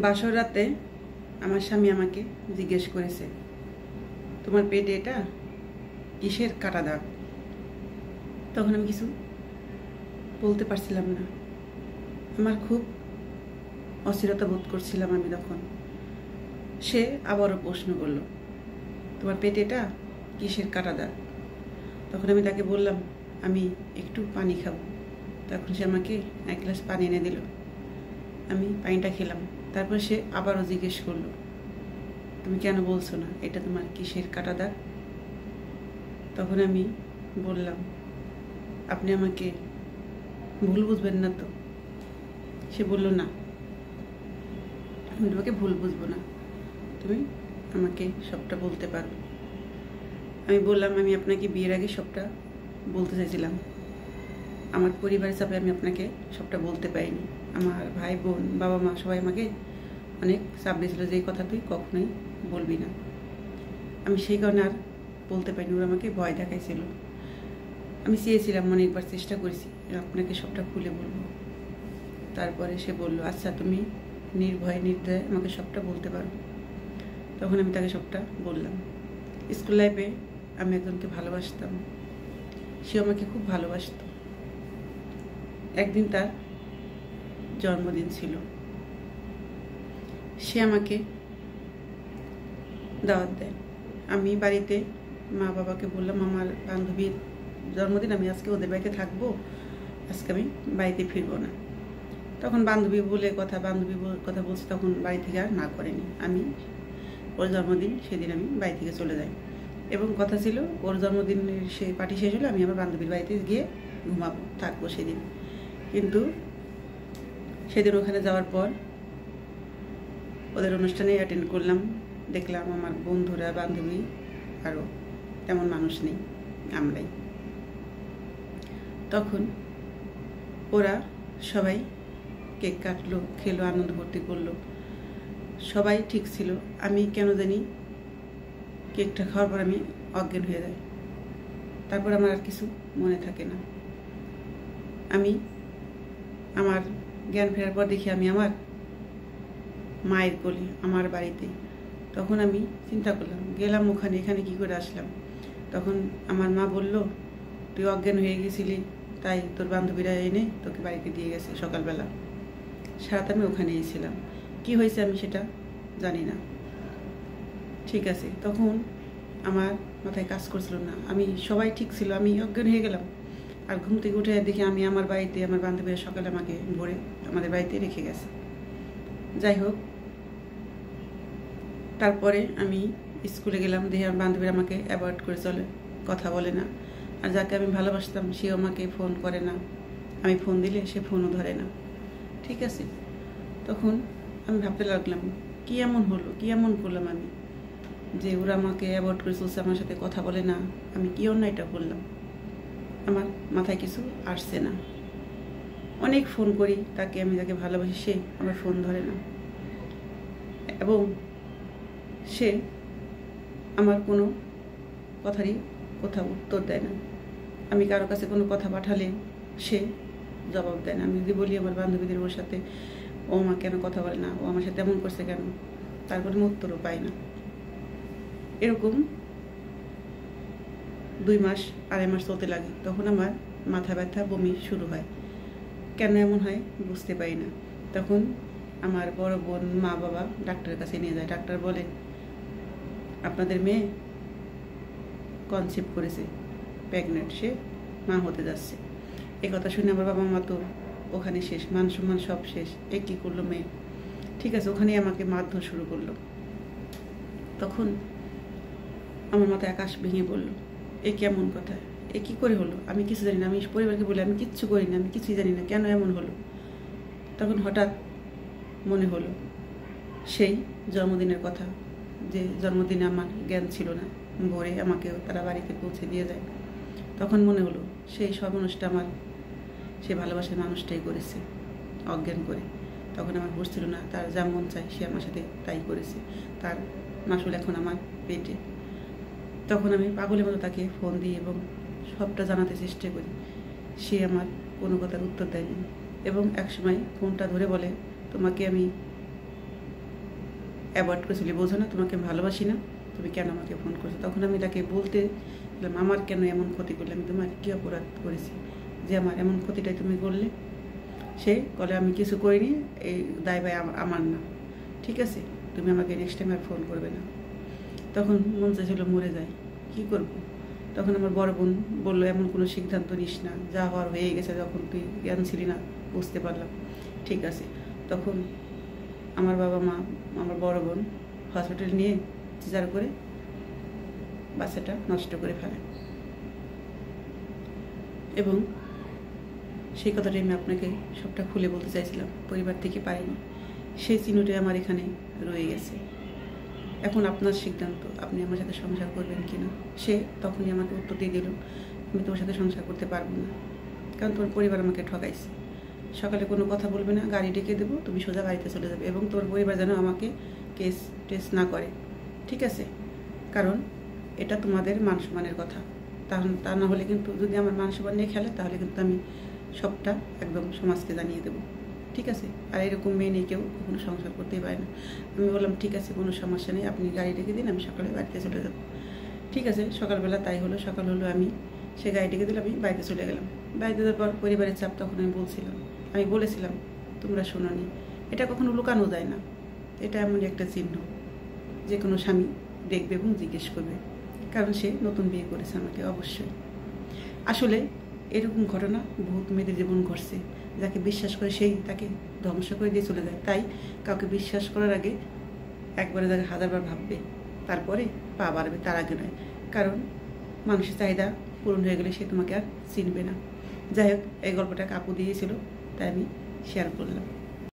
বাসর রাতে আমার স্বামী আমাকে জিজ্ঞেস করেছে, তোমার পেটে এটা কিসের কাটা দাগ? তখন আমি কিছু বলতে পারছিলাম না। আমার খুব অস্থিরতা বোধ করছিলাম আমি তখন। সে আবারও প্রশ্ন করলো, তোমার পেটে এটা কিসের কাটা দাগ? তখন আমি তাকে বললাম, আমি একটু পানি খাবো। তখন সে আমাকে এক গ্লাস পানি এনে দিল। আমি পানিটা খেলাম। তারপর সে আবারও জিজ্ঞেস করলো, তুমি কেন বলছো না এটা তোমার কিসের কাটা দাগ? তখন আমি বললাম, আপনি আমাকে ভুল বুঝবেন না তো? সে বলল, না, আমি তোমাকে ভুল বুঝবো না, তুমি আমাকে সবটা বলতে পারো। আমি বললাম, আমি আপনাকে বিয়ের আগে সবটা বলতে চাইছিলাম, আমার পরিবারের চাপে আমি আপনাকে সবটা বলতে পারিনি। আমার ভাই বোন বাবা মা সবাই আমাকে অনেক চাপ দিয়েছিল যে এই কথা তুই কখনোই বলবি না। আমি সেই কারণে আর বলতে পারিনি, ওরা আমাকে ভয় দেখাইছিল। আমি চেয়েছিলাম, অনেকবার চেষ্টা করেছি আপনাকে সবটা খুলে বলবো। তারপরে সে বলল, আচ্ছা তুমি নির্ভয়ে নির্দয়ে আমাকে সবটা বলতে পারো। তখন আমি তাকে সবটা বললাম। স্কুল লাইফে আমি একজনকে ভালোবাসতাম, সে আমাকে খুব ভালোবাসত। একদিন তার জন্মদিন ছিল, সে আমাকে দাওয়াত দেয়। আমি বাড়িতে মা বাবাকে বললাম, আমার বান্ধবীর জন্মদিন, আমি আজকে ওদের বাড়িতে থাকবো, আজকে আমি বাড়িতে ফিরবো না। তখন বান্ধবী কথা বলছে, তখন বাড়ি থেকে আর না করেনি। আমি ওর জন্মদিন সেদিন আমি বাড়ি থেকে চলে যাই এবং কথা ছিল ওর জন্মদিনের সে পার্টি শেষ হলে আমি আমার বান্ধবীর বাড়িতে গিয়ে থাকবো সেদিন। কিন্তু সেদিন ওখানে যাওয়ার পর ওদের অনুষ্ঠানে অ্যাটেন্ড করলাম, দেখলাম আমার বন্ধুরা বান্ধবী আরও তেমন মানুষ নেই, আমরাই। তখন ওরা সবাই কেক কাটলো, খেলো, আনন্দ ভর্তি করলো, সবাই ঠিক ছিল। আমি কেন জানি কেকটা খাওয়ার পর আমি অজ্ঞান হয়ে যাই। তারপর আমার আর কিছু মনে থাকে না। আমি আমার জ্ঞান ফেরার পর দেখি আমি আমার মায়ের কোলে, আমার বাড়িতে। তখন আমি চিন্তা করলাম, গেলাম ওখানে, এখানে কি করে আসলাম? তখন আমার মা বলল, তুই অজ্ঞান হয়ে গেছিলি, তাই তোর বান্ধবীরা এনে তোকে বাড়িতে দিয়ে গেছে সকালবেলা। সারাত আমি ওখানেই ছিলাম, কি হয়েছে আমি সেটা জানি না। ঠিক আছে, তখন আমার মাথায় কাজ করছিল না, আমি সবাই ঠিক ছিল, আমি অজ্ঞান হয়ে গেলাম। আর ঘুম থেকে উঠে দেখি আমি আমার বাড়িতে, আমার বান্ধবীরা সকালে আমাকে ভোরে আমাদের বাড়িতে রেখে গেছে। যাই হোক, তারপরে আমি স্কুলে গেলাম, দেখি আমার বান্ধবীরা আমাকে অ্যাভয়েড করে চলে, কথা বলে না। আর যাকে আমি ভালোবাসতাম সেও আমাকে ফোন করে না, আমি ফোন দিলে সে ফোনও ধরে না। ঠিক আছে, তখন আমি ভাবতে লাগলাম, কি এমন হলো, কি এমন করলাম আমি যে ওরা আমাকে অ্যাভয়েড করে চলছে, আমার সাথে কথা বলে না, আমি কি অন্যায়টা করলাম? আমার মাথায় কিছু আসছে না। অনেক ফোন করি তাকে, আমি যাকে ভালোবাসি, সে আমার ফোন ধরে না এবং সে আমার কোনো কথারই উত্তর দেয় না। আমি কারো কাছে কোনো কথা পাঠালে সে জবাব দেয় না। আমি যদি বলি আমার বান্ধবীদের ওর সাথে, ও আমার কেন কথা বলে না, ও আমার সাথে এমন করছে কেন, তারপরে আমি উত্তরও পাই না। এরকম 2 মাস 2.5 মাস চলতে লাগে। তখন আমার মাথা ব্যথা, বমি শুরু হয়। কেন এমন হয় বুঝতে পারি না। তখন আমার বড় বোন, মা বাবা ডাক্তারের কাছে নিয়ে যায়। ডাক্তার বলে, আপনাদের মেয়ে কনসেপ্ট করেছে, প্রেগনেন্ট, সে মা হতে যাচ্ছে। এ কথা শুনে আমার বাবা মা তো ওখানে শেষ, মান সম্মান সব শেষ। এ কী করলো মেয়ে? ঠিক আছে, ওখানেই আমাকে মারধর শুরু করলো। তখন আমার মাথায় আকাশ ভেঙে পড়লো, এ কেমন কথা, এ কী করে হলো? আমি কিছু জানি না। আমি পরিবারকে বলি আমি কিচ্ছু করি না, আমি কিছুই জানি না, কেন এমন হলো? তখন হঠাৎ মনে হলো সেই জন্মদিনের কথা, যে জন্মদিনে আমার জ্ঞান ছিল না, ভোরে আমাকে তারা বাড়িতে পৌঁছে দিয়ে যায়। তখন মনে হলো সেই সর্বনাশটা আমার সে ভালোবাসার মানুষটাই করেছে, অজ্ঞান করে। তখন আমার হুঁশ ছিল না, তার যা মন চায় সে আমার সাথে তাই করেছে, তার মাসুল এখন আমার পেটে। তখন আমি পাগলের মতো তাকে ফোন দিই এবং সবটা জানাতে চেষ্টা করি। সে আমার কোনো কথার উত্তর দেয়নি এবং একসময় ফোনটা ধরে বলে, তোমাকে আমি অ্যাভয়েড করেছিলি, বোঝো না তোমাকে আমি ভালোবাসি না, তুমি কেন আমাকে ফোন করছো? তখন আমি তাকে বলতে বললাম, আমার কেন এমন ক্ষতি করলে, আমি তোমাকে কী অপরাধ করেছি যে আমার এমন ক্ষতিটাই তুমি করলে? সে বলে, আমি কিছু করিনি, এই দায় ভাই আমার না, ঠিক আছে, তুমি আমাকে নেক্সট টাইম আর ফোন করবে না। তখন মন চাইছিল মরে যায়, কী করবো? তখন আমার বড় বোন বললো, এমন কোনো সিদ্ধান্ত নিস না, যা হওয়ার হয়ে গেছে, যখন তুই জ্ঞান ছিলি না, বুঝতে পারলাম, ঠিক আছে। তখন আমার বাবা মা, আমার বড় বোন হসপিটাল নিয়ে সিজার করে বাচ্চাটা নষ্ট করে ফেলে। এবং সেই কথাটাই আমি আপনাকে সবটা খুলে বলতে চাইছিলাম, পরিবার থেকে পারিনি, সেই চিহ্নটাই আমার এখানে রয়ে গেছে। এখন আপনার সিদ্ধান্ত, আপনি আমার সাথে সংসার করবেন কি না। সে তখনই আমাকে উত্তর দিয়ে দিল, আমি তোমার সাথে সংসার করতে পারবো না, কারণ তোমার পরিবার আমাকে ঠকাইছে। সকালে কোনো কথা বলবে না, গাড়ি ডেকে দেবো, তুমি সোজা বাড়িতে চলে যাবে, এবং তোর পরিবার যেন আমাকে কেস টেস না করে, ঠিক আছে? কারণ এটা তোমাদের মান সম্মানের কথা, তা না হলে কিন্তু, যদি আমার মান সম্মান নিয়ে খেলে, তাহলে কিন্তু আমি সবটা একদম সমাজকে জানিয়ে দেবো, ঠিক আছে? আর এরকম মেয়ে নিয়ে কেউ কখনো সংসার করতেই পারে না। আমি বললাম, ঠিক আছে, কোনো সমস্যা নেই, আপনি গাড়ি ডেকে দিন, আমি সকালে বাড়িতে চলে যাবো, ঠিক আছে? সকালবেলা তাই হলো, সকাল হলো, আমি সে গাড়ি ডেকে দিলে আমি বাড়িতে চলে গেলাম। বাড়িতে যাওয়ার পর পরিবারের চাপ, তখন আমি বলেছিলাম, তোমরা শোনোনি, এটা কখনো লুকানো যায় না, এটা এমন একটা চিহ্ন, যে কোনো স্বামী দেখবে এবং জিজ্ঞেস করবে, কারণ সে নতুন বিয়ে করেছে আমাকে, অবশ্যই। আসলে এরকম ঘটনা বহুত মেয়েদের জীবন ঘটছে, যাকে বিশ্বাস করে সেই তাকে ধ্বংস করে দিয়ে চলে যায়। তাই কাউকে বিশ্বাস করার আগে একবারে তাকে হাজারবার ভাববে, তারপরে পা বাড়বে, তার আগে নয়। কারণ মানুষের চাহিদা পূরণ হয়ে গেলে সে তোমাকে আর চিনবে না। যাই হোক, এই গল্পটা আপু দিয়েছিল, তাই আমি শেয়ার করলাম।